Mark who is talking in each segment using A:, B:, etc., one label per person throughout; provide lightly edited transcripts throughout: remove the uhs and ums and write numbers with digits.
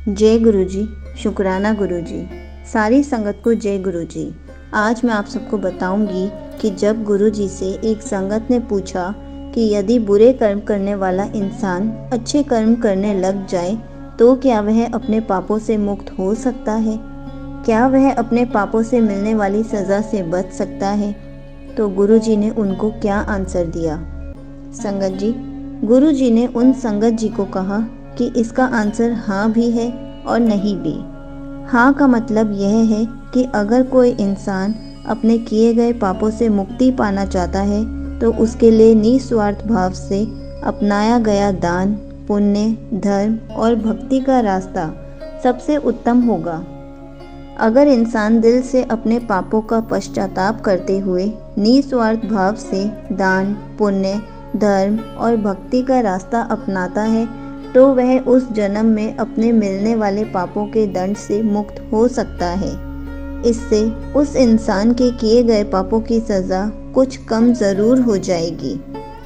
A: जय गुरुजी। शुक्राना गुरुजी। सारी संगत को जय गुरुजी। आज मैं आप सबको बताऊंगी कि जब गुरुजी से एक संगत ने पूछा कि यदि बुरे कर्म करने वाला इंसान अच्छे कर्म करने लग जाए तो क्या वह अपने पापों से मुक्त हो सकता है? क्या वह अपने पापों से मिलने वाली सज़ा से बच सकता है? तो गुरुजी ने उनको क्या आंसर दिया? संगत जी, गुरुजी ने उन संगत जी को कहा कि इसका आंसर हाँ भी है और नहीं भी। हाँ का मतलब यह है कि अगर कोई इंसान अपने किए गए पापों से मुक्ति पाना चाहता है तो उसके लिए निस्वार्थ भाव से अपनाया गया दान, पुण्य, धर्म और भक्ति का रास्ता सबसे उत्तम होगा। अगर इंसान दिल से अपने पापों का पश्चाताप करते हुए निस्वार्थ भाव से दान, पुण्य, धर्म और भक्ति का रास्ता अपनाता है तो वह उस जन्म में अपने मिलने वाले पापों के दंड से मुक्त हो सकता है। इससे उस इंसान के किए गए पापों की सज़ा कुछ कम ज़रूर हो जाएगी,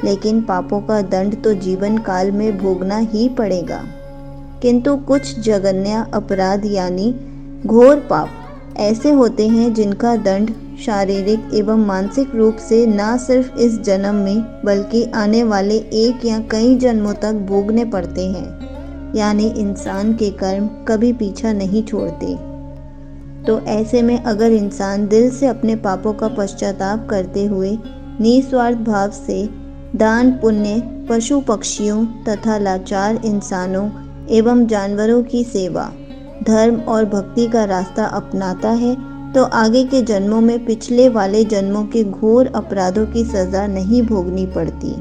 A: लेकिन पापों का दंड तो जीवन काल में भोगना ही पड़ेगा। किंतु कुछ जघन्य अपराध यानी घोर पाप ऐसे होते हैं जिनका दंड शारीरिक एवं मानसिक रूप से न सिर्फ इस जन्म में बल्कि आने वाले एक या कई जन्मों तक भोगने पड़ते हैं, यानी इंसान के कर्म कभी पीछा नहीं छोड़ते। तो ऐसे में अगर इंसान दिल से अपने पापों का पश्चाताप करते हुए निस्वार्थ भाव से दान, पुण्य, पशु पक्षियों तथा लाचार इंसानों एवं जानवरों की सेवा, धर्म और भक्ति का रास्ता अपनाता है तो आगे के जन्मों में पिछले वाले जन्मों के घोर अपराधों की सज़ा नहीं भोगनी पड़ती।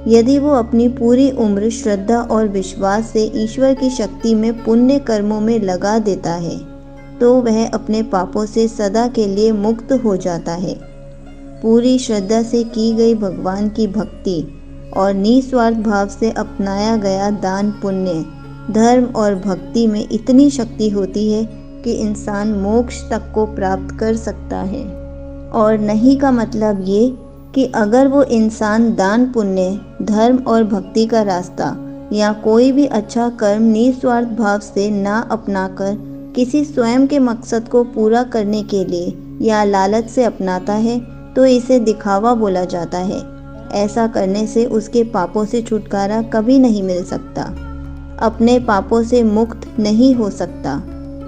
A: यदि वो अपनी पूरी उम्र श्रद्धा और विश्वास से ईश्वर की शक्ति में पुण्य कर्मों में लगा देता है तो वह अपने पापों से सदा के लिए मुक्त हो जाता है। पूरी श्रद्धा से की गई भगवान की भक्ति और निस्वार्थ भाव से अपनाया गया दान, पुण्य, धर्म और भक्ति में इतनी शक्ति होती है कि इंसान मोक्ष तक को प्राप्त कर सकता है। और नहीं का मतलब ये कि अगर वो इंसान दान, पुण्य, धर्म और भक्ति का रास्ता या कोई भी अच्छा कर्म निस्वार्थ भाव से ना अपनाकर किसी स्वयं के मकसद को पूरा करने के लिए या लालच से अपनाता है तो इसे दिखावा बोला जाता है। ऐसा करने से उसके पापों से छुटकारा कभी नहीं मिल सकता, अपने पापों से मुक्त नहीं हो सकता।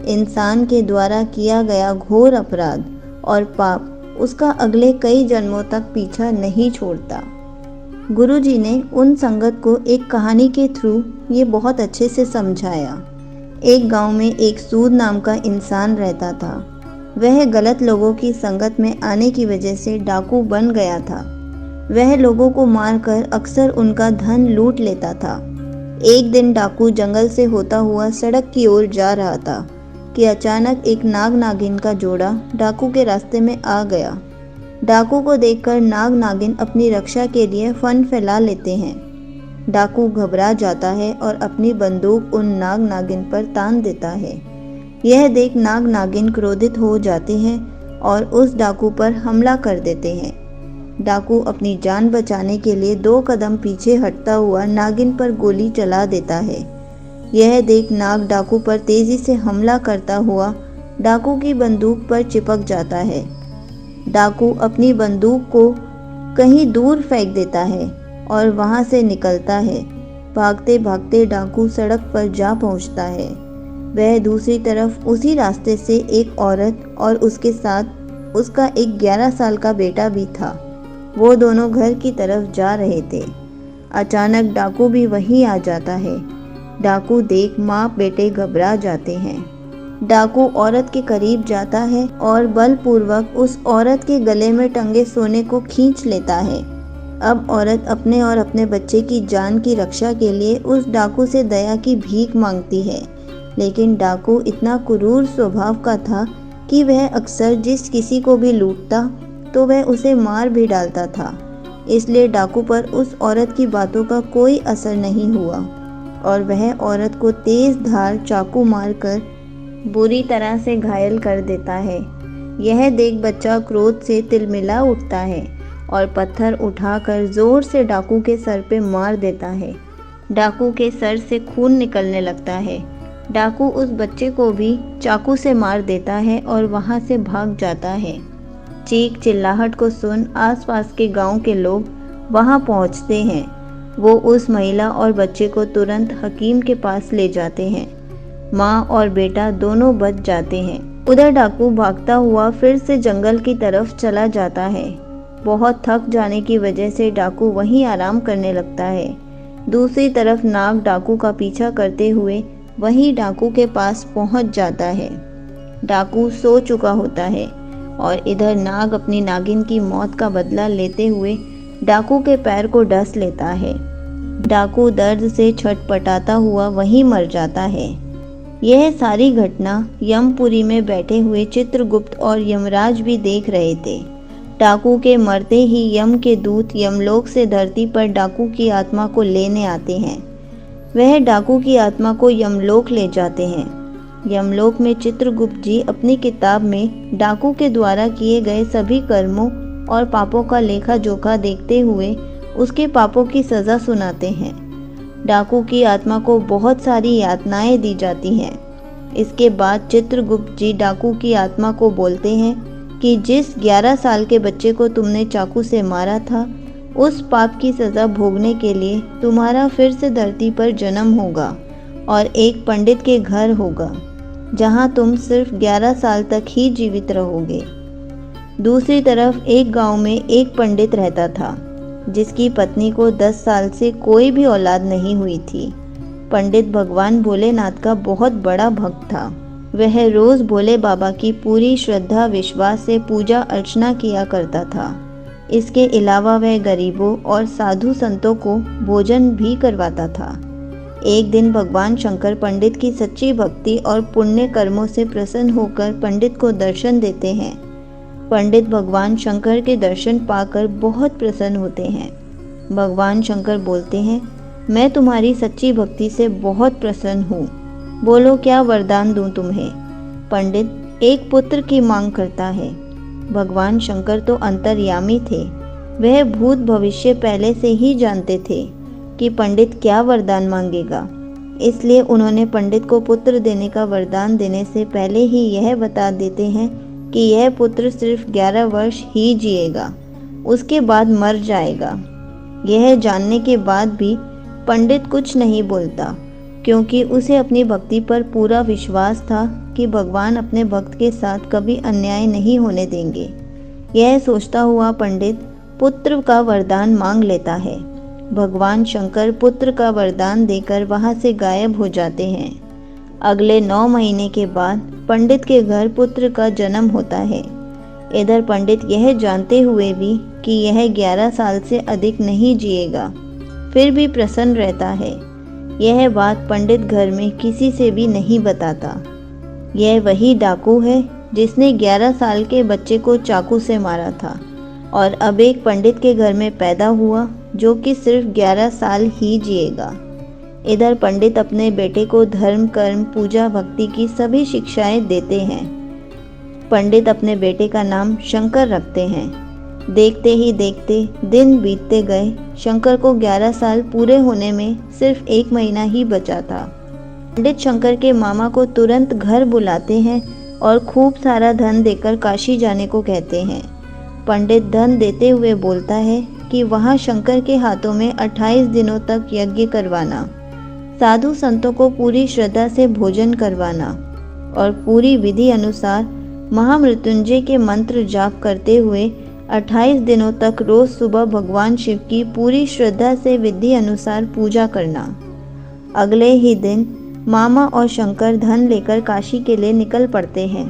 A: इंसान के द्वारा किया गया घोर अपराध और पाप उसका अगले कई जन्मों तक पीछा नहीं छोड़ता। गुरुजी ने उन संगत को एक कहानी के थ्रू ये बहुत अच्छे से समझाया। एक गांव में एक सूद नाम का इंसान रहता था। वह गलत लोगों की संगत में आने की वजह से डाकू बन गया था। वह लोगों को मारकर अक्सर उनका धन लूट लेता था। एक दिन डाकू जंगल से होता हुआ सड़क की ओर जा रहा था कि अचानक एक नाग नागिन का जोड़ा डाकू के रास्ते में आ गया। डाकू को देखकर नाग नागिन अपनी रक्षा के लिए फन फैला लेते हैं। डाकू घबरा जाता है और अपनी बंदूक उन नाग नागिन पर तान देता है। यह देख नाग नागिन क्रोधित हो जाते हैं और उस डाकू पर हमला कर देते हैं। डाकू अपनी जान बचाने के लिए 2 कदम पीछे हटता हुआ नागिन पर गोली चला देता है। यह देख नाग डाकू पर तेजी से हमला करता हुआ डाकू की बंदूक पर चिपक जाता है। डाकू अपनी बंदूक को कहीं दूर फेंक देता है और वहां से निकलता है। भागते भागते डाकू सड़क पर जा पहुंचता है। वह दूसरी तरफ उसी रास्ते से एक औरत और उसके साथ उसका एक 11 साल का बेटा भी था। वो दोनों घर की तरफ जा रहे थे। अचानक डाकू भी वहीं आ जाता है। डाकू देख माँ बेटे घबरा जाते हैं। डाकू औरत के करीब जाता है और बलपूर्वक उस औरत के गले में टंगे सोने को खींच लेता है। अब औरत अपने और अपने बच्चे की जान की रक्षा के लिए उस डाकू से दया की भीख मांगती है, लेकिन डाकू इतना क्रूर स्वभाव का था कि वह अक्सर जिस किसी को भी लूटता तो वह उसे मार भी डालता था। इसलिए डाकू पर उस औरत की बातों का कोई असर नहीं हुआ और वह औरत को तेज धार चाकू मारकर बुरी तरह से घायल कर देता है। यह देख बच्चा क्रोध से तिलमिला उठता है और पत्थर उठाकर जोर से डाकू के सर पे मार देता है। डाकू के सर से खून निकलने लगता है डाकू उस बच्चे को भी चाकू से मार देता है और वहां से भाग जाता है। चीख चिल्लाहट को सुन आसपास के गांव के लोग वहां पहुंचते हैं। वो उस महिला और बच्चे को तुरंत हकीम के पास ले जाते हैं। माँ और बेटा दोनों बच जाते हैं। उधर डाकू भागता हुआ फिर से जंगल की तरफ चला जाता है। बहुत थक जाने की वजह से डाकू वहीं आराम करने लगता है। दूसरी तरफ नाग डाकू का पीछा करते हुए वहीं डाकू के पास पहुंच जाता है। डाकू सो चुका होता है और इधर नाग अपनी नागिन की मौत का बदला लेते हुए डाकू के पैर को डस लेता है। डाकू दर्द से छटपटाता हुआ वहीं मर जाता है। यह सारी घटना यमपुरी में बैठे हुए चित्रगुप्त और यमराज भी देख रहे थे। डाकू के मरते ही यम के दूत यमलोक से धरती पर डाकू की आत्मा को लेने आते हैं। वह डाकू की आत्मा को यमलोक ले जाते हैं। यमलोक में चित्रगुप्त जी अपनी किताब में डाकू के द्वारा किए गए सभी कर्मों और पापों का लेखा जोखा देखते हुए उसके पापों की सज़ा सुनाते हैं। डाकू की आत्मा को बहुत सारी यातनाएं दी जाती हैं। इसके बाद चित्रगुप्त जी डाकू की आत्मा को बोलते हैं कि जिस 11 साल के बच्चे को तुमने चाकू से मारा था, उस पाप की सज़ा भोगने के लिए तुम्हारा फिर से धरती पर जन्म होगा और एक पंडित के घर होगा, जहां तुम सिर्फ 11 साल तक ही जीवित रहोगे। दूसरी तरफ एक गांव में एक पंडित रहता था, जिसकी पत्नी को 10 साल से कोई भी औलाद नहीं हुई थी। पंडित भगवान भोलेनाथ का बहुत बड़ा भक्त था। वह रोज भोले बाबा की पूरी श्रद्धा विश्वास से पूजा अर्चना किया करता था। इसके अलावा वह गरीबों और साधु संतों को भोजन भी करवाता था। एक दिन भगवान शंकर पंडित की सच्ची भक्ति और पुण्य कर्मों से प्रसन्न होकर पंडित को दर्शन देते हैं। पंडित भगवान शंकर के दर्शन पाकर बहुत प्रसन्न होते हैं। भगवान शंकर बोलते हैं, मैं तुम्हारी सच्ची भक्ति से बहुत प्रसन्न हूँ। बोलो क्या वरदान दूँ तुम्हें। पंडित एक पुत्र की मांग करता है। भगवान शंकर तो अंतर्यामी थे। वह भूत भविष्य पहले से ही जानते थे कि पंडित क्या वरदान मांगेगा। इसलिए उन्होंने पंडित को पुत्र देने का वरदान देने से पहले ही यह बता देते हैं कि यह पुत्र सिर्फ 11 वर्ष ही जिएगा, उसके बाद मर जाएगा। यह जानने के बाद भी पंडित कुछ नहीं बोलता, क्योंकि उसे अपनी भक्ति पर पूरा विश्वास था कि भगवान अपने भक्त के साथ कभी अन्याय नहीं होने देंगे। यह सोचता हुआ पंडित पुत्र का वरदान मांग लेता है। भगवान शंकर पुत्र का वरदान देकर वहां से गायब हो जाते हैं। अगले 9 महीने के बाद पंडित के घर पुत्र का जन्म होता है। इधर पंडित यह जानते हुए भी कि यह 11 साल से अधिक नहीं जिएगा, फिर भी प्रसन्न रहता है। यह बात पंडित घर में किसी से भी नहीं बताता। यह वही डाकू है जिसने 11 साल के बच्चे को चाकू से मारा था और अब एक पंडित के घर में पैदा हुआ जो कि सिर्फ 11 साल ही जिएगा। इधर पंडित अपने बेटे को धर्म कर्म पूजा भक्ति की सभी शिक्षाएं देते हैं। पंडित अपने बेटे का नाम शंकर रखते हैं। देखते ही देखते दिन बीतते गए। शंकर को 11 साल पूरे होने में सिर्फ 1 महीना ही बचा था। पंडित शंकर के मामा को तुरंत घर बुलाते हैं और खूब सारा धन देकर काशी जाने को कहते हैं। पंडित धन देते हुए बोलता है कि वहाँ शंकर के हाथों में 28 दिनों तक यज्ञ करवाना, साधु संतों को पूरी श्रद्धा से भोजन करवाना और पूरी विधि अनुसार महामृत्युंजय के मंत्र जाप करते हुए 28 दिनों तक रोज सुबह भगवान शिव की पूरी श्रद्धा से विधि अनुसार पूजा करना। अगले ही दिन मामा और शंकर धन लेकर काशी के लिए निकल पड़ते हैं।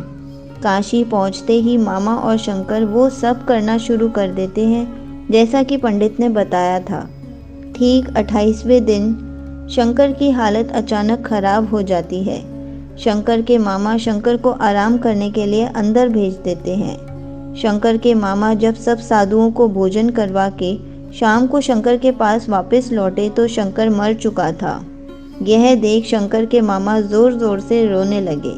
A: काशी पहुंचते ही मामा और शंकर वो सब करना शुरू कर देते हैं जैसा कि पंडित ने बताया था। ठीक 28वें दिन शंकर की हालत अचानक खराब हो जाती है। शंकर के मामा शंकर को आराम करने के लिए अंदर भेज देते हैं। शंकर के मामा जब सब साधुओं को भोजन करवा के शाम को शंकर के पास वापस लौटे तो शंकर मर चुका था। यह देख शंकर के मामा जोर जोर से रोने लगे।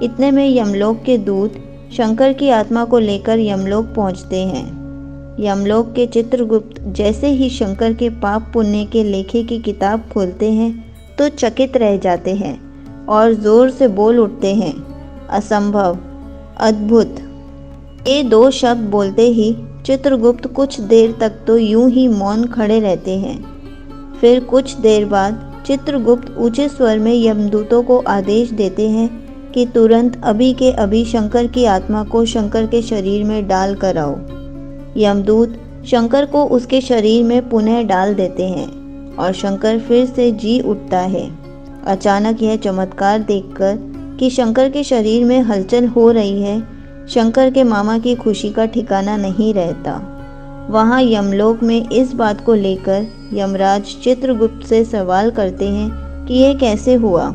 A: इतने में यमलोक के दूत शंकर की आत्मा को लेकर यमलोक पहुंचते हैं। यमलोक के चित्रगुप्त जैसे ही शंकर के पाप पुण्य के लेखे की किताब खोलते हैं तो चकित रह जाते हैं। और जोर से बोल उठते हैं, असंभव, अद्भुत। ये दो शब्द बोलते ही चित्रगुप्त कुछ देर तक तो यूं ही मौन खड़े रहते हैं। फिर कुछ देर बाद चित्रगुप्त ऊंचे स्वर में यमदूतों को आदेश देते हैं कि तुरंत अभी के अभी शंकर की आत्मा को शंकर के शरीर में डाल कर आओ। यमदूत शंकर को उसके शरीर में पुनः डाल देते हैं और शंकर फिर से जी उठता है। अचानक यह चमत्कार देखकर कि शंकर के शरीर में हलचल हो रही है, शंकर के मामा की खुशी का ठिकाना नहीं रहता। वहाँ यमलोक में इस बात को लेकर यमराज चित्रगुप्त से सवाल करते हैं कि यह कैसे हुआ।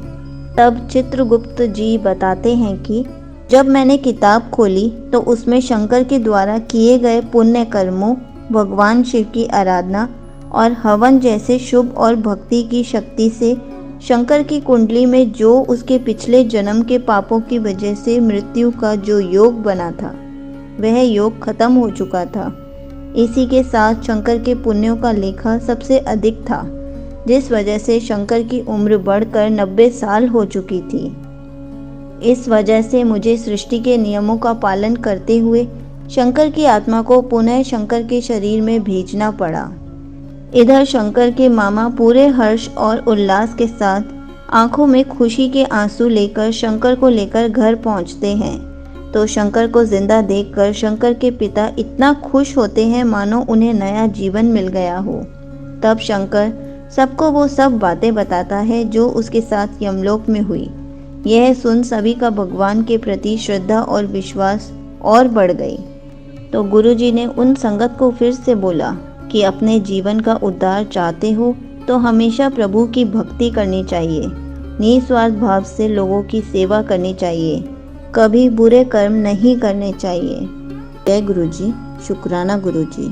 A: तब चित्रगुप्त जी बताते हैं कि जब मैंने किताब खोली तो उसमें शंकर के द्वारा किए गए पुण्य कर्मों, भगवान शिव की आराधना और हवन जैसे शुभ और भक्ति की शक्ति से शंकर की कुंडली में जो उसके पिछले जन्म के पापों की वजह से मृत्यु का जो योग बना था, वह योग खत्म हो चुका था। इसी के साथ शंकर के पुण्यों का लेखा सबसे अधिक था, जिस वजह से शंकर की उम्र बढ़कर 90 साल हो चुकी थी। इस वजह से मुझे सृष्टि के नियमों का पालन करते हुए शंकर की आत्मा को पुनः शंकर के शरीर में भेजना पड़ा। इधर शंकर के मामा पूरे हर्ष और उल्लास के साथ आंखों में खुशी के आंसू लेकर शंकर को लेकर घर पहुंचते हैं। तो शंकर को जिंदा देखकर शंकर के पिता इतना खुश होते हैं मानो उन्हें नया जीवन मिल गया हो। तब शंकर सबको वो सब बातें बताता है जो उसके साथ यमलोक में हुई। यह सुन सभी का भगवान के प्रति श्रद्धा और विश्वास और बढ़ गई। तो गुरुजी ने उन संगत को फिर से बोला कि अपने जीवन का उद्धार चाहते हो तो हमेशा प्रभु की भक्ति करनी चाहिए, निस्वार्थ भाव से लोगों की सेवा करनी चाहिए, कभी बुरे कर्म नहीं करने चाहिए। जय गुरुजी, शुक्राना गुरुजी।